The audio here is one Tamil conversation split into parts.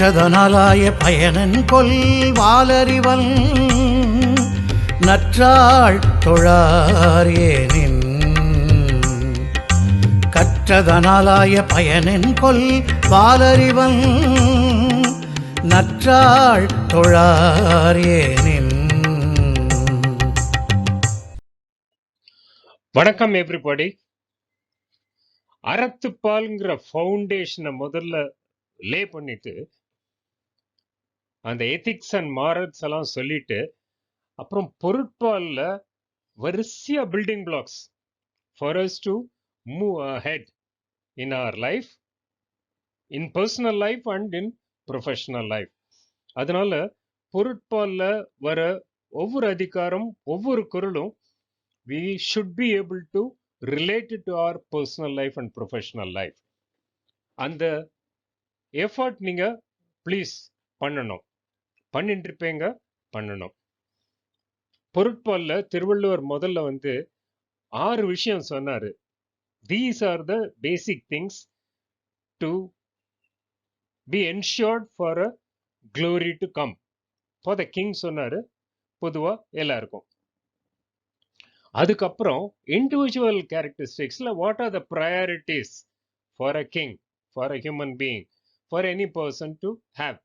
கற்றதனாலாய பயனன் கொல் வாலறிவல் நற்றாள் தொழார் ஏனின். கற்றதனாலாய பயனன் கொல் வாலறிவல் நற்றாள் தொழார் ஏனின். வணக்கம் எவ்ரிபடி. அறத்துப்பால்ங்கிற ஃபவுண்டேஷனை முதல்ல லே பண்ணிட்டு அந்த எத்திக்ஸ் அண்ட் மாரல்ஸ் எல்லாம் சொல்லிட்டு அப்புறம் பொருட்பால்ல வரிசையா building blocks for us to move ahead in our life, in personal life and in professional life. அதனால பொருட்பால்ல வர ஒவ்வொரு அதிகாரம் ஒவ்வொரு குறளும் we should be able to relate it to our personal life and professional life. அந்த எஃபர்ட் நீங்க ப்ளீஸ் பண்ணணும், பண்ணிட்டு இருப்பீங்க, பண்ணணும். பொருட்பால்ல திருவள்ளுவர் முதல்ல 6 விஷயம் சொன்னாரு. These are the basic things to be ensured for a glory to come. For the king சொன்னாரு, பொதுவா எல்லாருக்கும். அதுக்கப்புறம் இண்டிவிஜுவல் கேரக்டரிஸ்டிக்ஸ்ல what are the priorities for a king, for a human being, for any person to have.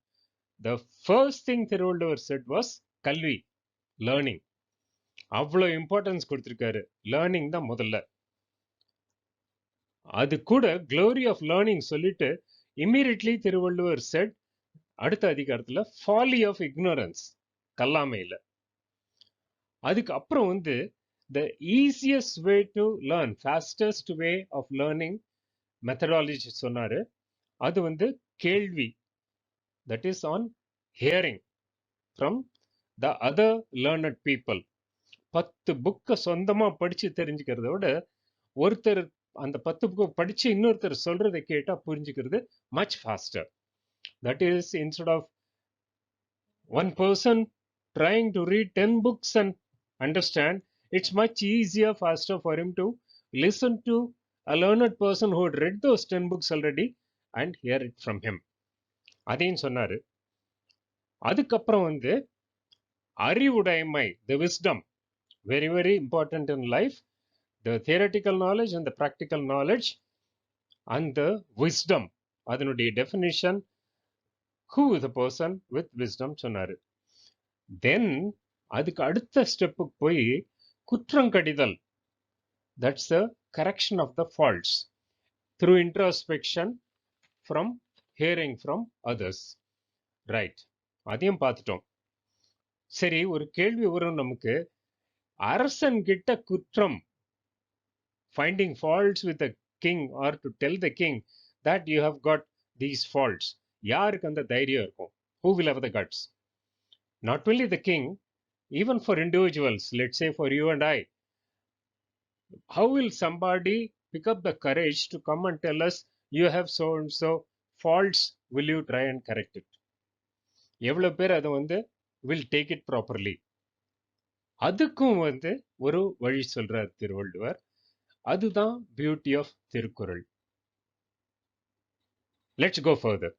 The first thing Thiruvalluvar said was kalvi, learning. அவ்வளோ இம்பார்ட்டன்ஸ் கொடுத்துருக்காரு. லேர்னிங் தான் முதல்ல. அது கூட க்ளோரி ஆஃப் லேர்னிங் சொல்லிட்டு இம்மீடியட்லி திருவள்ளுவர் செட் அடுத்த அதிகாரத்துல ஃபாலி ஆஃப் இக்னோரன்ஸ், கல்லாமையில. அதுக்கு அப்புறம் the easiest way to learn, fastest way of learning methodology சொன்னாரு. அது கேள்வி, that is on hearing from the other learned people. 10 புக்கை சொந்தமா படிச்சு தெரிஞ்சுக்கிறத விட ஒருத்தர் அந்த 10 புக்கை படிச்சு இன்னொருத்தர் சொல்றதை கேட்டா புரிஞ்சுக்கிறது much faster. That is, instead of one person trying to read 10 books and understand, it's much easier, faster for him to listen to a learned person who had read those 10 books already and hear it from him. அதையும் சொன்னாரு. அதுக்கப்புறம் அறிவுடைமை, the wisdom, very very important in life, the theoretical knowledge and the practical knowledge and the wisdom, அதனுடைய definition, who is the person with wisdom சொன்னாரு. Then அதுக்கு அடுத்த ஸ்டெப்புக்கு போய் குற்றங்கடிதல், that's the correction of the faults through introspection from hearing from others. Right, அதையும் பார்த்துட்டோம். சரி, ஒரு கேள்வி வரும் நமக்கு. அரசன் கிட்ட குற்றம், finding faults with the king or to tell the king that you have got these faults, யாருக்கு அந்த தைரியம் இருக்கும்? Who will have the guts? Not only the king, even for individuals, let's say for you and I, how will somebody pick up the courage to come and tell us you have so and so faults, will you try and correct it? எவ்வளவு பேர் அதை will take it properly? அதுக்கும் ஒரு வழி சொல்றார் திருவள்ளுவர். அதுதான் beauty of Thirukkural. Let's go further.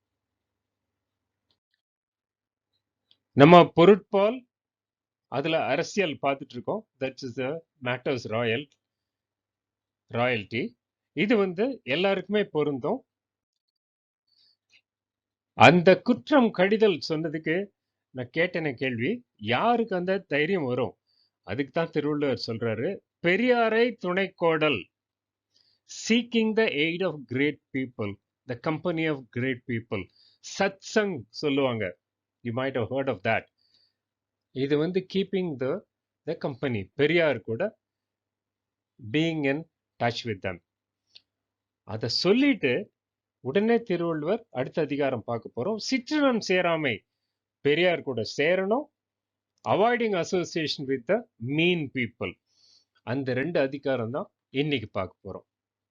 நம்ம பொருட்பால் அதுல அரசியல் பார்த்துட்டு இருக்கோம். That is the matters royalty. இது எல்லாருக்குமே பொருந்தும். அந்த குற்றம் கடிதல் சொன்னதுக்கு நான் கேட்டேன கேள்வி, யாருக்கு அந்த தைரியம் வரும்? அதுக்கு தான் திருவள்ளுவர் சொல்றாரு, பெரியாரை துணைக்கோடல், seeking the aid of great people, the company of great people. சத் சங் சொல்லுவாங்க, you might have heard of that. இது கீப்பிங் த கம்பெனி, பெரியார் கூட being in touch with them. அதை சொல்லிட்டு உடனே திருவள்ளுவர் அடுத்த அதிகாரம் பார்க்க போறோம். சிற்றினம் சேராமை, பெரியார் கூட சேரணும். Avoiding association with the mean people. அந்த 2 அதிகாரம் தான் இன்னைக்கு பார்க்க போறோம்.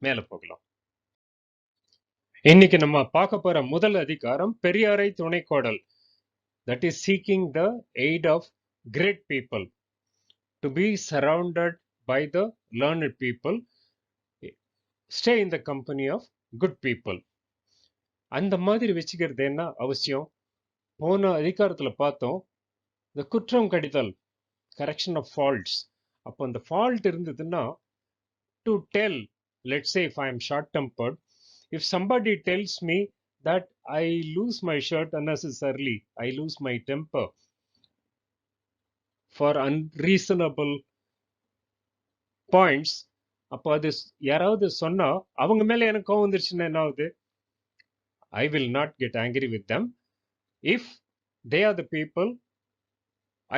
மேல போகலாம். இன்னைக்கு நம்ம பார்க்க போற முதல் அதிகாரம் பெரியாரை துணைக்கோடல். That is seeking the aid of great people, to be surrounded by the learned people, stay in the company of good people. அந்த மாதிரி வச்சுக்கிறது என்ன அவசியம்? போன அதிகாரத்துல பார்த்தோம், இந்த குற்றம் கடிதல், கரெக்ஷன் ஆஃப் ஃபால்ட்ஸ். அப்போ அந்த ஃபால்ட் இருந்ததுன்னா, to tell, let's say if I am short tempered, if somebody tells me that I lose my shirt unnecessarily, I lose my temper for unreasonable points, அப்போ அது யாராவது சொன்னா அவங்க மேல எனக்கு கோவம் வந்துருச்சுன்னா என்ன ஆகுது? I will not get angry with them if they are the people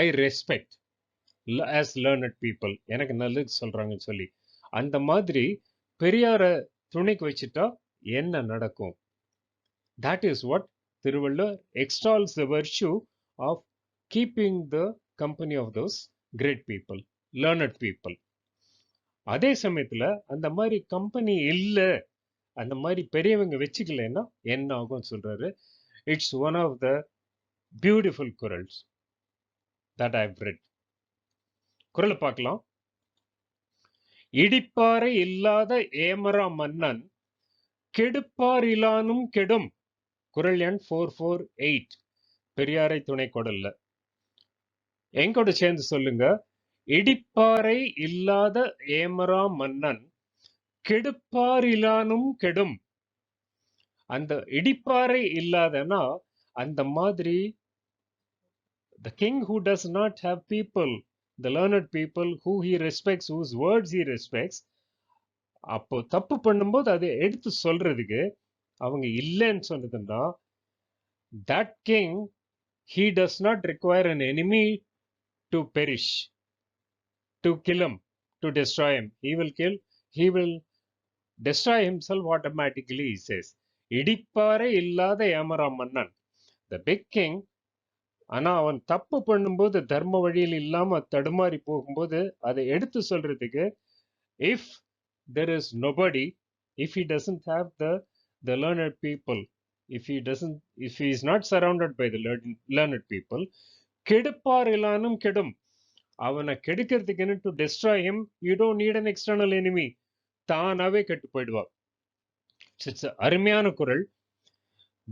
I respect as learned people. எனக்கு நல்லது சொல்றாங்கன்னு சொல்லி. அந்த மாதிரி பெரியார துணைக்கு வச்சுட்டா என்ன நடக்கும்? That is what Thiruvalluvar extols the virtue of keeping the company of those great people, learned people. அதே சமயத்துல அந்த மாதிரி கம்பெனி இல்ல, அந்த மாதிரி பெரியவங்க வச்சுக்கலன்னா என்ன ஆகும் சொல்றாரு. It's one of the beautiful kurals that I've read. குரலை பார்க்கலாம். இடிப்பாறை இல்லாத ஏமரா மன்னன் கெடுப்பார் இலானும் கெடும். குரல் எண் 448, பெரியாரை துணை கொடல்ல. எங்கூட சேர்ந்து சொல்லுங்க. இடிப்பாறை இல்லாத ஏமரா மன்னன் கெடுப்பார் இலானும் கெடும். அந்த இடிப்பாறை இல்லாதனா அந்த மாதிரி the king who does not have people, the learned people who he respects, whose words he respects, அப்போ தப்பு பண்ணும்போது அதை எடுத்து சொல்றதுக்கு அவங்க இல்லைன்னு சொன்னதுன்னா, that king, he does not require an enemy to perish, to kill him, to destroy him. He will destroy himself automatically, he says. இடிப்பாறை இல்லாத ஏமரா மன்னன், the big king, ஆனா அவன் தப்பு பண்ணும்போது தர்ம வழியில் இல்லாம தடுமாறி போகும்போது அதை எடுத்து சொல்றதுக்கு, if there is nobody, if he doesn't have the learned people, if he is not surrounded by the learned people, கெடுப்பார் இல்லானும் கெடும். அவனை கெடுக்கிறதுக்கு, to destroy him, you don't need an external enemy. தானாவே கெட்டு போயிடுவா. It's a அருமையான குரல்.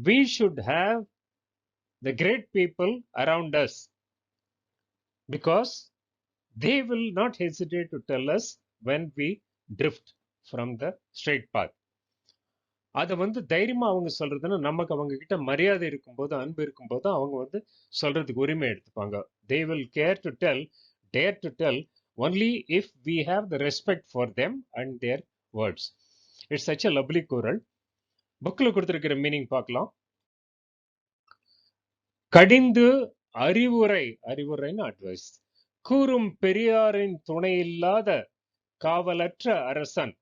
We should have the great people around us because they will not hesitate to tell us when we drift from the straight path. அதை தைரியமா அவங்க சொல்றதுன்னா, நமக்கு அவங்க கிட்ட மரியாதை இருக்கும்போது, அன்பு இருக்கும்போது அவங்க சொல்றதுக்கு உரிமை எடுத்துப்பாங்க. They will dare to tell only if we have the respect for them and their words. It's such a lovely குரல். புக்ல கொடுத்திருக்கிற மீனிங் பார்க்கலாம். கடிந்து அறிவுரைன்னு அட்வைஸ் கூறும் பெரியாரின் துணையில்லாத காவலற்ற அரசன்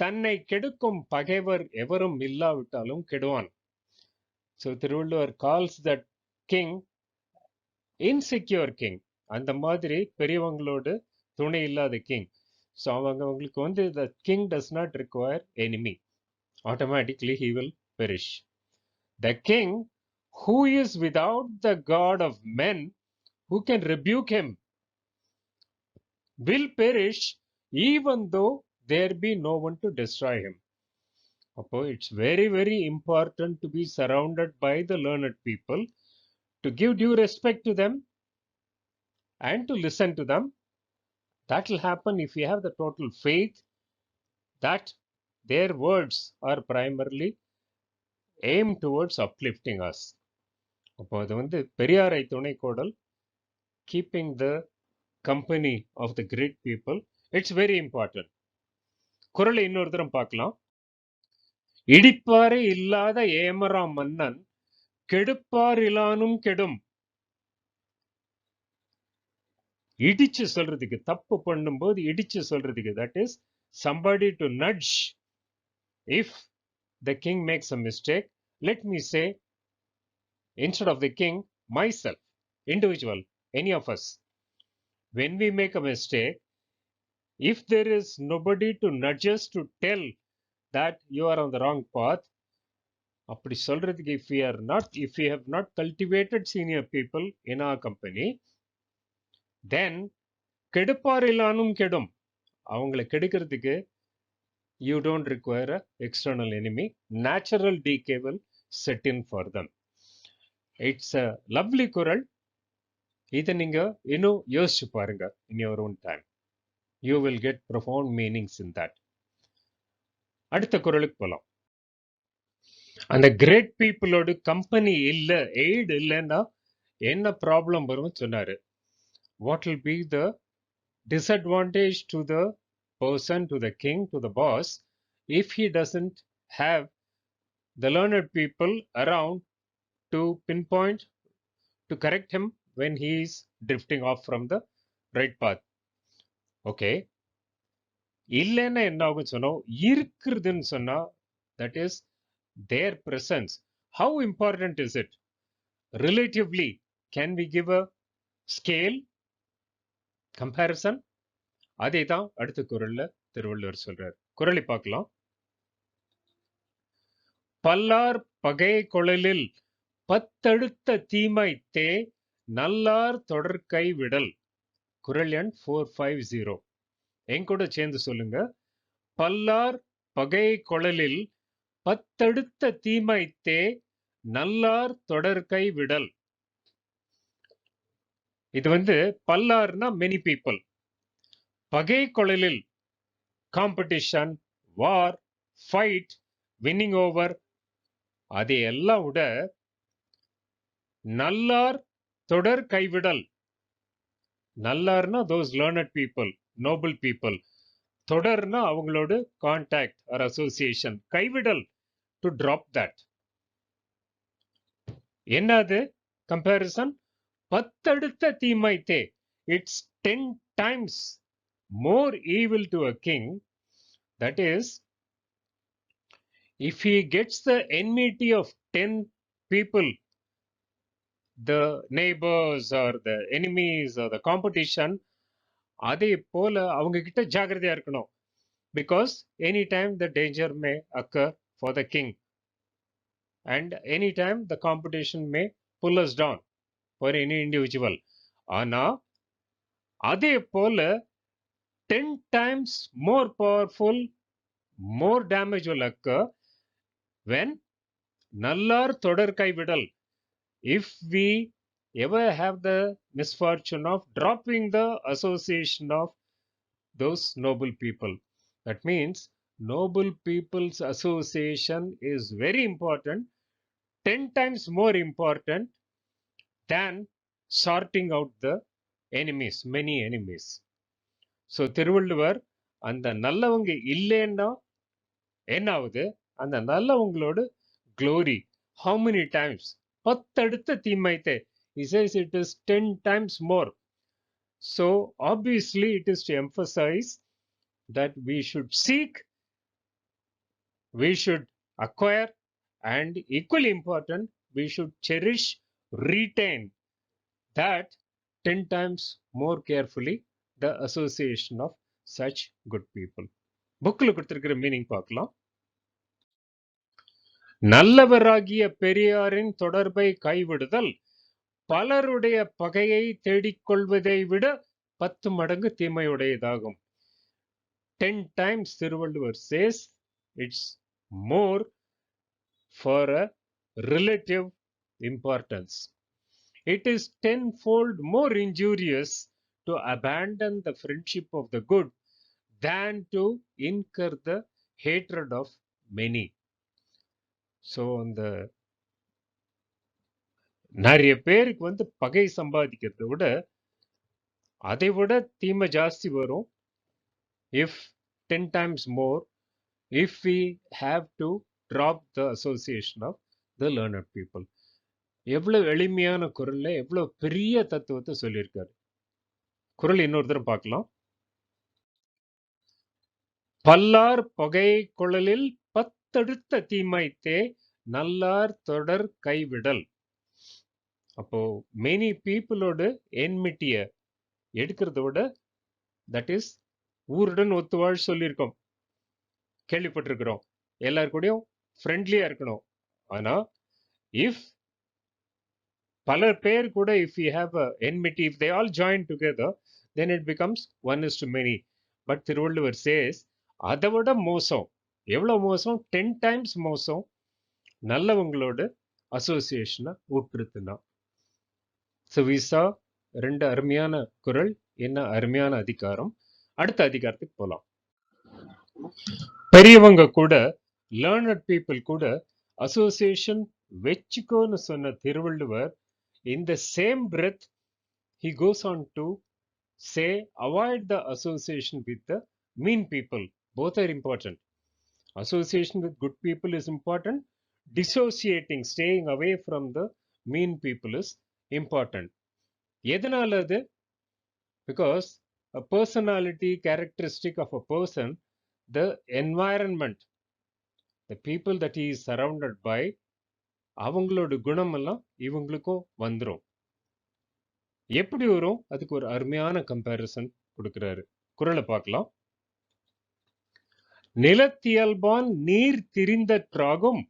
தன்னை கெடுக்கும் பகைவர் எவரும் இல்லாவிட்டாலும் கெடுவான். So Thiruvalluvar calls that king insecure king. அந்த மாதிரி பெரியவங்களோடு துணை இல்லாத king. So அவங்களுக்கு the king does not require enemy. Automatically he will perish. The king who is without the god of men, who can rebuke him, will perish even though there be no one to destroy him. Appo it's very, very important to be surrounded by the learned people, to give due respect to them and to listen to them. That will happen if you have the total faith that their words are primarily aimed towards uplifting us. அப்போ அது பெரியாரை துணை கோடல், keeping the company of the great people, it's very important. குறளை இன்னொரு தரம் பார்க்கலாம். இடிப்பாறை இல்லாத ஏமரா மன்னன் கெடுப்பார் இலானும் கெடும். இடிச்சு சொல்றதுக்கு, தப்பு பண்ணும்போது இடிச்சு சொல்றதுக்கு, that is somebody to nudge. If the king makes a mistake, let me say, instead of the king, myself, individual, any of us, when we make a mistake, if there is nobody to nudge us to tell that you are on the wrong path, அப்படி சொல்றதுக்கு, if we have not cultivated senior people in our company, then கெடுப்பார் இல்லானும் கெடும். அவங்களை கெடுக்கிறதுக்கு you don't require an external enemy. Natural decay will set in for them. It's a lovely குரல். இதை நீங்க இன்னும் யோசிச்சு பாருங்க. In your own time you will get profound meanings in that. அடுத்த குரலுக்கு போலாம். அந்த கிரேட் பீப்புளோட கம்பெனி இல்ல, எய்டு இல்லைன்னா என்ன ப்ராப்ளம் வரும் சொன்னாரு. What will be the disadvantage to the person, to the king, to the boss, if he doesn't have the learned people around to pinpoint, to correct him when he is drifting off from the right path. Okay, இல்லைன்னா என்ன ஆகும் சொன்னோம், இருக்கிறதுன்னு சொன்னா that is their presence. How important is it relatively? Can we give a scale comparison? அதே தான் அடுத்த குறள்ல திருவள்ளுவர் சொல்றார். குறளை பார்க்கலாம். பல்லார் பகை கொளலில் பத்தடுத்த தீமைத்தே நல்லார் தொடர்கை விடல். குறள் எண் 450. என் கூட சேர்ந்து சொல்லுங்க. பல்லார் பகை கொளலில் பத்தடுத்த தீமைத்தே நல்லார் தொடர்கை விடல். இது பல்லார்னா மெனி பீப்புள். பகை கொளலில் காம்படிஷன், வார், ஃபைட், வின்னிங் ஓவர், அதையெல்லாம் விட நல்லார் தொடர் கைவிடல். நல்லார்னா those learned people, noble people. தொடர்னா அவங்களோட கான்டாக்ட் ஆர் அசோசியேஷன். கைவிடல், டு drop that. என்னது கம்பேரிசன்? பத்தடுத்த தீமைத்தே. It's 10 times more evil to a king. That is, if he gets the enmity of 10 people, the neighbors or the enemies or the competition, அதே போல அவங்க கிட்ட ஜாகிரதையா இருக்கணும். Because anytime the danger may occur for the king, and anytime the competition may pull us down for any individual. ஆனா அதே போல 10 times more powerful, more damage will occur when நல்லார் தொடர் கைவிடல். If we ever have the misfortune of dropping the association of those noble people, that means noble people's association is very important, 10 times more important than sorting out the enemies, many enemies. So Thiruvalluvar அந்த நல்லவங்க இல்லைன்னா என்ன ஆகுது, அந்த நல்லவங்களோட glory how many times? பத்தடுத்த தீமைத்தே. He says it is 10 times more. So obviously it is to emphasize that we should seek, we should acquire, and equally important, we should cherish, retain that 10 times more carefully the association of such good people. புக்கில் கொடுத்திருக்கிற மீனிங் பார்க்கலாம். நல்லவராகிய பெரியாரின் தொடர்பை கைவிடுதல் பலருடைய பகையை தேடிக்கொள்வதை விட 10 மடங்கு தீமையுடையதாகும். 10 times Thiruvalluvar says it's more for a relative importance. It is 10-fold more injurious to abandon the friendship of the good than to incur the hatred of many. So அந்த நிறைய பேருக்கு பகை சம்பாதிக்கிறத விட அதை விட தீமை ஜாஸ்தி வரும். If 10 times more, if we have to drop the association of the learned people. எவ்வளவு எளிமையான குரல்ல எவ்வளவு பெரிய தத்துவத்தை சொல்லியிருக்காரு. குரல் இன்னொரு தடவை பார்க்கலாம். பல்லார் பகை கொளலில் பத்தடுத்த தீமைத்தே நல்லார் தொடர் கைவிடல். அப்போ மெனி பீப்புளோட என்மிட்டிய எடுக்கிறத விட, தட் இஸ் ஊருடன் ஒத்துவாழ் சொல்லியிருக்கோம், கேள்விப்பட்டிருக்கிறோம். எல்லாருக்கூடயும் ஃப்ரெண்ட்லியா இருக்கணும். ஆனா இஃப் பல பேர் கூட if we have a enmity, if they all join together, then it becomes 1:many. But Thiruvalluvar says அதை விட மோசம். எவ்வளவு மோசம்? 10 times மோசம் நல்லவங்களோட அசோசியேஷனை ஊற்றுத்துனா. ஸோ we saw ரெண்டு அருமையான குறள், என்ன அருமையான அதிகாரம். அடுத்த அதிகாரத்துக்கு போலாம். பெரியவங்க கூட, லேர்னட் பீப்புள் கூட அசோசியேஷன் வச்சுக்கோன்னு சொன்ன Thiruvalluvar, in the same breath he goes on to say avoid the association with the mean people. Both are important. Association with good people is important. Dissociating, staying away from the mean people is important. எதனால அது? Because a personality characteristic of a person, the environment, the people that he is surrounded by, அவங்களோட குணமெல்லாம் இவங்களுக்கும் வந்துரும். எப்படி வரும்? அதுக்கு ஒரு அருமையான கம்பேரிசன் கொடுக்கிறாரு. குறளை பார்க்கலாம். நிலத்தியல்பான் நீர் திரிந்தற்றாகும்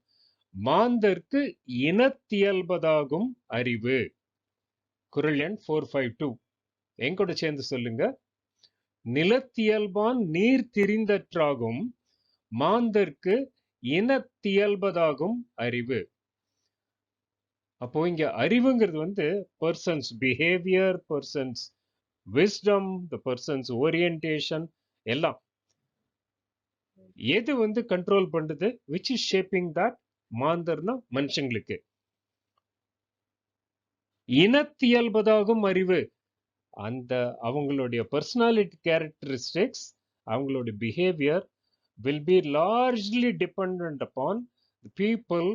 மாந்தர்க்கு இனத்தியல்பதாகும் அறிவு. குறள் எண் 452. எங்கூட சேர்ந்து சொல்லுங்க. நிலத்தியல்பான் நீர் திரிந்தற்றாகும் மாந்தர்க்கு இனத்தியல்பதாகும் அறிவு. அப்போ இங்க அறிவுங்கிறது வந்து person's behaviour, person's wisdom, the person's orientation எல்லாம். எது வந்து கண்ட்ரோல் பண்ணுது? Which is shaping that? மாந்தர்னா மனுஷங்களுக்கு. இனத்தியல்பதாகும் அறிவு, அந்த அவங்களுடைய பர்சனாலிட்டி கேரக்டரிஸ்டிக்ஸ், அவங்களுடைய behaviour will be largely dependent upon the people,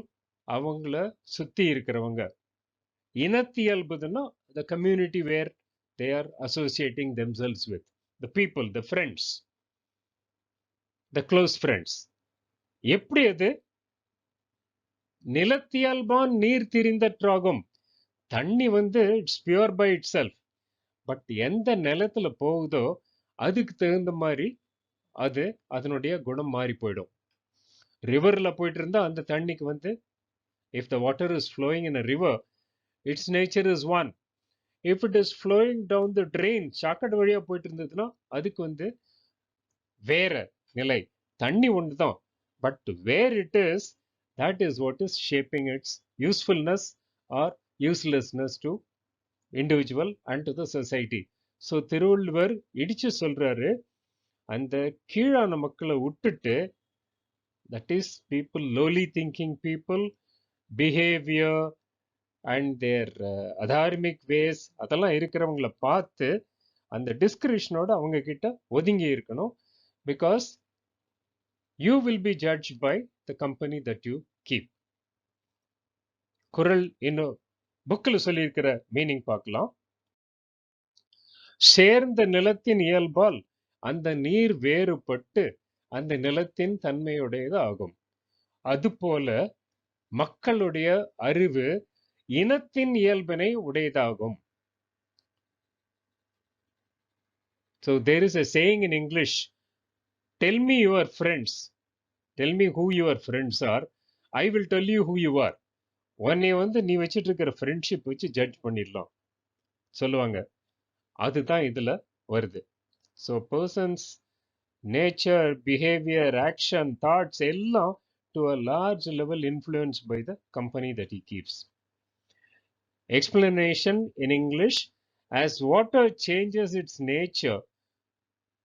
அவங்கள சுத்தி இருக்கிறவங்க. இனத்தியல்புதுன்னா the community where they are associating themselves with, the people, the friends, the close friends. எப்படி அது? நிலத்தியல்பான் நீர் திரிந்தற்றாகும். தண்ணி வந்து it's pure by itself. But எந்த நிலத்துல போகுதோ அதுக்கு தகுந்த மாதிரி அது அதனுடைய குணம் மாறி போயிடும். ரிவர்ல போயிட்டு இருந்தா அந்த தண்ணிக்கு வந்து, if the water is flowing in a river, its nature is one. If it is flowing down the drain, சாக்கடை வழியா போயிட்டு இருந்ததுன்னா அதுக்கு வந்து வேற நிலை. தண்ணி ஒன்று தான், but where it is, that is what is shaping its usefulness or uselessness to individual and to the society. So Thiruvalluvar இடிச்சு சொல்றாரு, அந்த கீழான மக்களை விட்டுட்டு, that is people, lowly thinking people, behavior and their adharmic ways, அதெல்லாம் இருக்கிறவங்களை பார்த்து அந்த டிஸ்கிரிப்ஷனோட அவங்க கிட்ட ஒதுங்கி இருக்கணும். Because you will be judged by the company that you keep. குறள் இன்னும் புக்கில் சொல்லியிருக்கிற மீனிங் பார்க்கலாம். சேர்ந்த நிலத்தின் இயல்பால் அந்த நீர் வேறுபட்டு அந்த நிலத்தின் தன்மையுடையது ஆகும். அதுபோல மக்களுடைய அறிவு இனத்தின் இயல்பினை உடையதாகும். So there is a saying in English, tell me your friends, tell me who your friends are, I will tell you who you are. உன்னை வந்து நீ வச்சிட்டு இருக்கிற ஃப்ரெண்ட்ஷிப் வச்சு ஜட்ஜ் பண்ணிடலாம் சொல்லுவாங்க. அதுதான் இதுல வருது. So person's nature, behaviour, action, thoughts எல்லாம் to a large level influence by the company that he keeps. Explanation in English: as water changes its nature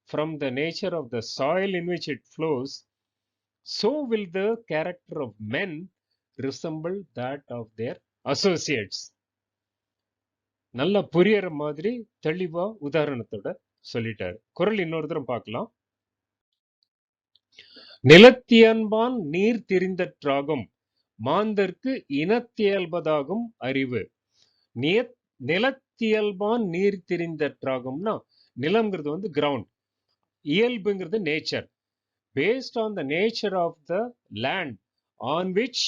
from the nature of the soil in which it flows, so will the character of men resemble that of their associates. நல்லா புரியற மாதிரி தெளிவா உதாரணத்தோட சொல்லிட்டாரு. குறள் இன்னொரு தரம் பார்க்கலாம். நிலத்தியன்பான் நீர் திரிந்தற்றாகும் மாந்தர்க்கு இனத்தியல்பதாகும் அறிவு. நிலத்தியல்பான் நீர் திரிந்தற்றாகும்னா, நிலம்ங்கிறது வந்து கிரவுண்ட், இயல்புங்கிறது nature. Based on the nature of the land on which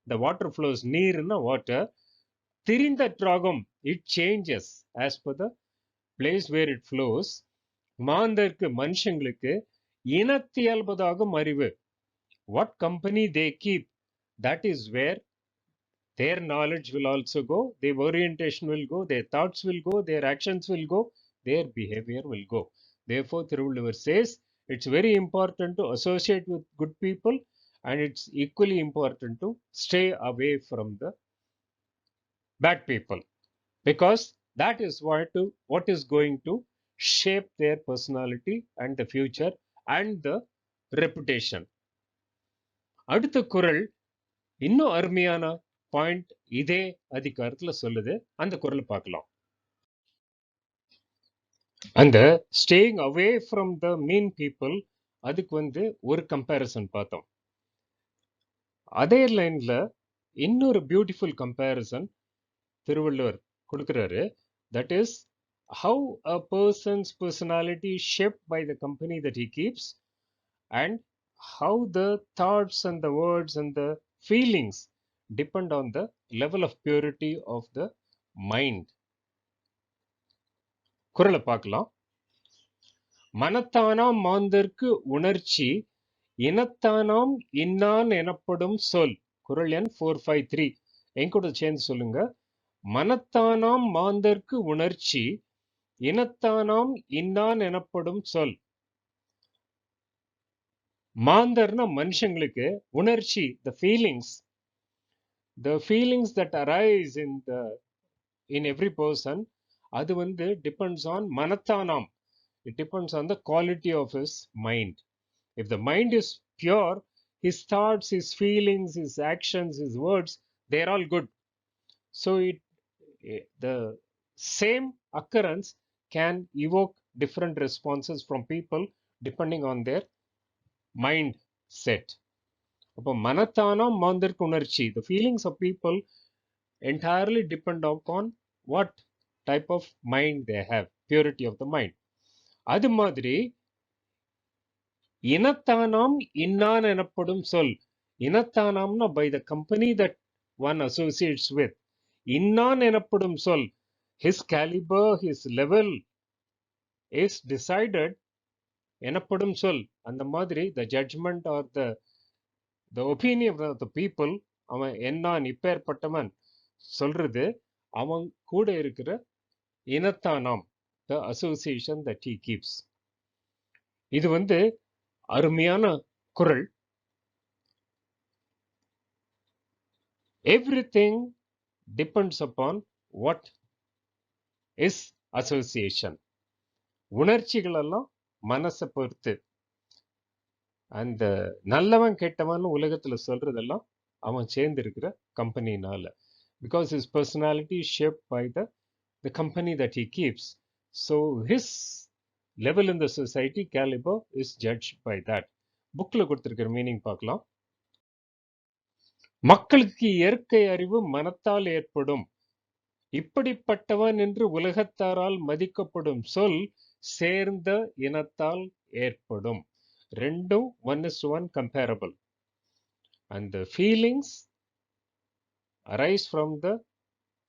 the water flows, நீர்னா வாட்டர், திரிந்தற்றாகும், it changes as per the place where it flows. மாந்தர்க்கு மனுஷங்களுக்கு இனத்தியல்பதாகும் அறிவு. What company they keep, that is where their knowledge will also go, their orientation will go, their thoughts will go, their actions will go, their behavior will go. Therefore Thiruvulluvar says it's very important to associate with good people and it's equally important to stay away from the bad people, because that is what is going to shape their personality and the future and the reputation. அடுத்த குறள் இன்னும் அருமையான பாயிண்ட் இதே அதிகாரத்துல சொல்லுது. அந்த குறள் பார்க்கலாம். அந்த staying away from the mean people, அதுக்கு ஒரு கம்பேரிசன் பார்த்தோம். அதே லைன்ல இன்னொரு பியூட்டிஃபுல் கம்பேரிசன் திருவள்ளுவர் கொடுக்கிறாரு. That is how a person's personality shaped by the company that he keeps, and how the thoughts and the words and the feelings depend on the level of purity of the mind. குறளை பார்க்கலாம். மனத்தானாம் மாந்தர்க்கு உணர்ச்சி இனத்தானாம் இன்னான் எனப்படும் சொல். குறள் எண் 453. என் கூட சேர்ந்து சொல்லுங்க. மனத்தானாம் மாந்தர்க்கு உணர்ச்சி இனத்தானாம் இன்னான் எனப்படும் சொல். மாந்தர்னா மனுஷங்களுக்கு, உணர்ச்சி the feelings that arise in every person, அது depends on மனத்தானாம். It depends on the quality of his mind. If the mind is pure, his thoughts, his feelings, his actions, his words, they are all good. So the same occurrence can evoke different responses from people depending on their mind set. அப்போ மனத்தானாம் மாந்தர்க்கு உணர்ச்சி, the feelings of people entirely depend upon what type of mind they have, purity of the mind. அது மாதிரி இனத்தானாம் இன்னான் எனப்படும் சொல். இனத்தானாம்னா by the company that one associates with. இன்னான் எனப்படும் சொல், his caliber, his level is decided. எனப்படும் சொல், அந்த மாதிரி the judgment or the opinion of the people, அவன் என்னான் இப்பேற்பட்டவன் சொல்றது அவன் கூட இருக்கிற இனத்தானாம், the association that he keeps. இது அருமையான குறள். Everything depends upon what is association. உணர்ச்சிகள் எல்லாம் மனசை பொறுத்து. அந்த நல்லவன் கெட்டவன் உலகத்துல சொல்றதெல்லாம் அவன் சேர்ந்து இருக்கிற கம்பெனினால. Because his personality is shaped by the company that he keeps. So his level in the society, caliber, is judged by that. புக்ல கொடுத்திருக்கிற மீனிங் பார்க்கலாம். மக்களுக்கு இயற்கை அறிவு மனத்தால் ஏற்படும். இப்படிப்பட்டவன் என்று உலகத்தாரால் மதிக்கப்படும் சொல் சேர்ந்த இனத்தால் ஏற்படும். ரெண்டும் 1:1 comparable. And the feelings arise from the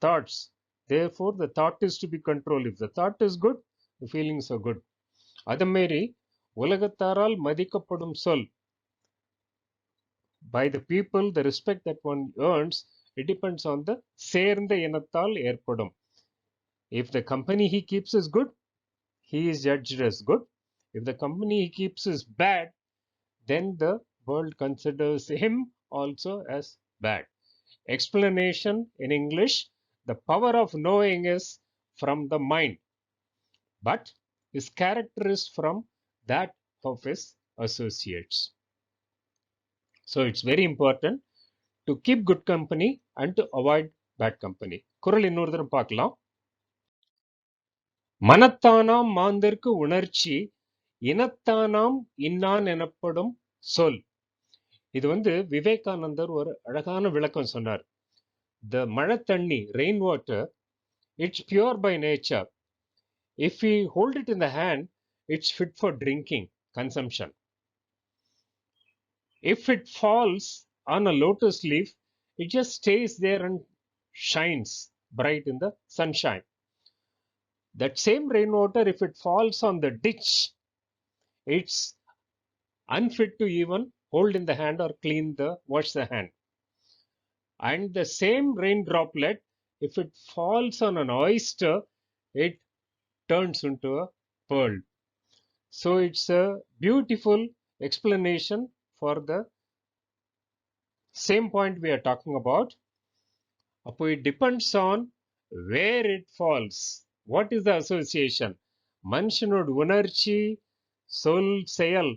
thoughts. Therefore, the thought is to be controlled. If the thought is good, the feelings are good. அதே மாதிரி உலகத்தாரால் மதிக்கப்படும் சொல், by the people, the respect that one earns, it depends on the சேர்ந்த இனத்தால் ஏற்படும். If the company he keeps is good, he is judged as good. If the company he keeps is bad, then the world considers him also as bad. Explanation in English: the power of knowing is from the mind, but his character is from that of his associates. So it's very important to keep good company and to avoid bad company. குறள் இன்னொரு தடவை பார்க்கலாம். மனத்தானாம் மாந்தர்க்கு உணர்ச்சி இனத்தானாம் இன்னான் எனப்படும் சொல். இது விவேகானந்தர் ஒரு அழகான விளக்கம் சொன்னார். The மழை தண்ணி, rain water, it's pure by nature. If we hold it in the hand, it's fit for drinking, consumption. If it falls on a lotus leaf, it just stays there and shines bright in the sunshine. That same rainwater, if it falls on the ditch, it's unfit to even hold in the hand or wash the hand. And the same rain droplet, if it falls on an oyster, it turns into a pearl. So it's a beautiful explanation for the Same point we are talking about. அப்போ it depends on where it falls. What is the association? மனுஷனோட உணர்ச்சி, சொல், செயல்,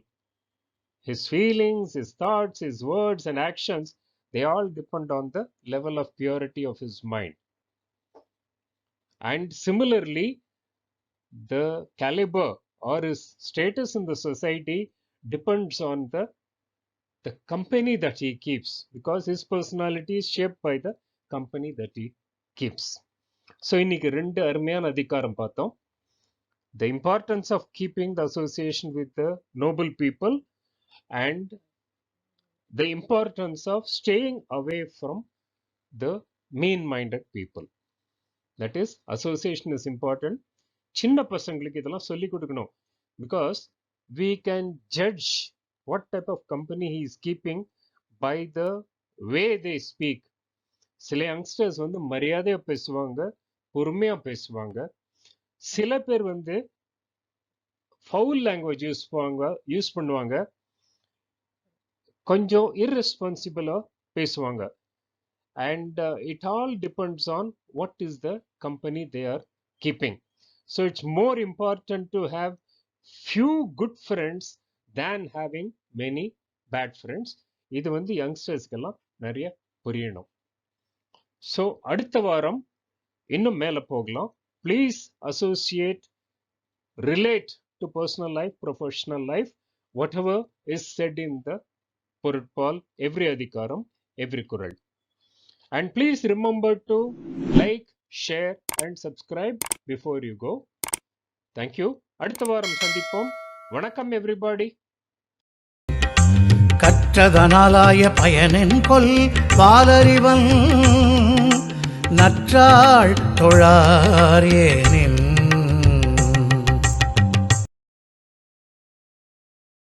his feelings, his thoughts, his words and actions, they all depend on the level of purity of his mind. And similarly, the caliber or his status in the society depends on the company that he keeps, because his personality is shaped by the company that he keeps. So இன்னைக்கு ரெண்டு அருமையான அதிகாரம் பார்த்தோம். The importance of keeping the association with the noble people and the importance of staying away from the mean-minded people. That is, association is important. சின்ன பசங்களுக்கு இதெல்லாம் சொல்லி கொடுக்கணும், because we can judge what type of company he is keeping by the way they speak. சில யங்ஸ்டர்ஸ் வந்து மரியாதையா பேசுவாங்க, பொறுமையா பேசுவாங்க. சில பேர் வந்து ஃபவுல் லாங்குவேஜ் யூஸ் பண்ணுவாங்க, கொஞ்சம் irresponsible-ஆ பேசுவாங்க. And it all depends on what is the company they are keeping. So it's more important to have few good friends than having many bad friends. இது வந்து யங்ஸ்டர்ஸ்க்கெல்லாம் நிறைய புரியணும். ஸோ அடுத்த வாரம் இன்னும் மேலே போகலாம். Please associate, relate to personal life, professional life, whatever is said in the Porutpal, every அதிகாரம், எவ்ரி குரல். And please remember to like, share and subscribe before you go. Thank you. அடுத்த வாரம் சந்திப்போம். வணக்கம் everybody. கற்றதனாலாய பயனின் கொல் வாலறிவன் நற்றாள் தொழார் ஏனே.